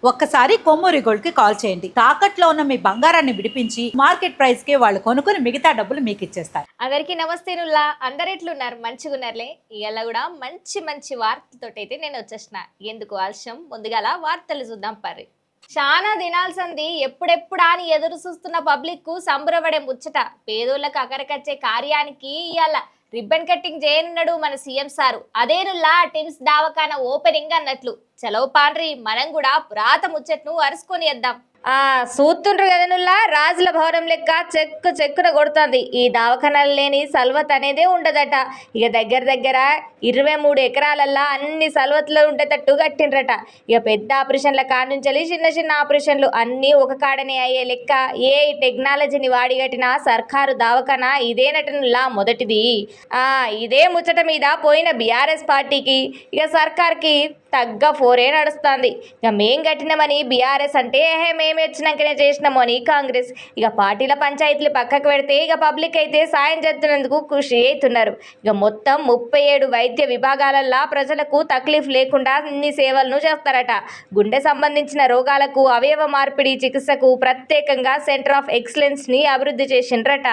ఒక్కసారి కొమ్మూరి గోల్డ్ కి కాల్ చేయండి. తాకట్లో ఉన్న మీ బంగారాన్ని విడిపించి మార్కెట్ ప్రైస్ కి వాళ్ళు కొనుక్కుని మిగతా డబ్బులు మీకు ఇచ్చేస్తారు. అందరికి నమస్తేనుల్లా, అందరు ఎట్లున్నారు? మంచిగున్నారులే. ఇవాళ కూడా మంచి మంచి వార్తలతోటైతే నేను వచ్చేసిన. ఎందుకు ఆలస్యం, ముందుగాల వార్తలు చూద్దాం పర్రి. చాలా దినాల సంది ఎప్పుడెప్పుడా అని ఎదురు చూస్తున్న పబ్లిక్ కు సంబరపడే ముచ్చట. పేదోళ్ళకు అక్కడికొచ్చే కార్యానికి ఇవాళ రిబ్బన్ కట్టింగ్ చేయనున్నాడు మన సీఎం సారు. అదేనుల్లా టిమ్స్ దవాఖానా ఓపెనింగ్ అన్నట్లు. చలో పాండ్రి, మనం కూడా పురాత ముచ్చట్ను అరుసుకొని వద్దాం. చూస్తుండ్రు కదనుల్లా, రాజుల భవనం లెక్క చెక్కున కొడుతుంది. ఈ దవాఖానాలు లేని సల్వత్ అనేదే ఉండదట. ఇక దగ్గర 23 ఎకరాలల్లా అన్ని సల్వత్లు ఉండేటట్టు కట్టిండ్రట. ఇక పెద్ద ఆపరేషన్ల కానుంచలి చిన్న ఆపరేషన్లు అన్నీ ఒక కాడనే అయ్యే లెక్క. ఏ టెక్నాలజీని వాడి కట్టిన సర్కారు దవాఖానా ఇదేనటనుల్లా మొదటిది. ఇదే ముచ్చట మీద పోయిన బీఆర్ఎస్ పార్టీకి ఇక సర్కార్కి తగ్గ ఫోరే నడుస్తుంది. ఇక మేం కట్టినామని బీఆర్ఎస్ అంటే మేమే వచ్చినాకనే చేసినాము అని కాంగ్రెస్. ఇక పార్టీల పంచాయతీలు పక్కకు పెడితే ఇక పబ్లిక్ అయితే సాయం చేస్తున్నందుకు కృషి అవుతున్నారు. ఇక మొత్తం 37 వైద్య విభాగాలల్లో ప్రజలకు తక్లీఫ్ లేకుండా అన్ని సేవలను చేస్తారట. గుండె సంబంధించిన రోగాలకు, అవయవ మార్పిడి చికిత్సకు ప్రత్యేకంగా సెంటర్ ఆఫ్ ఎక్సలెన్స్ ని అభివృద్ధి చేసిండ్రట.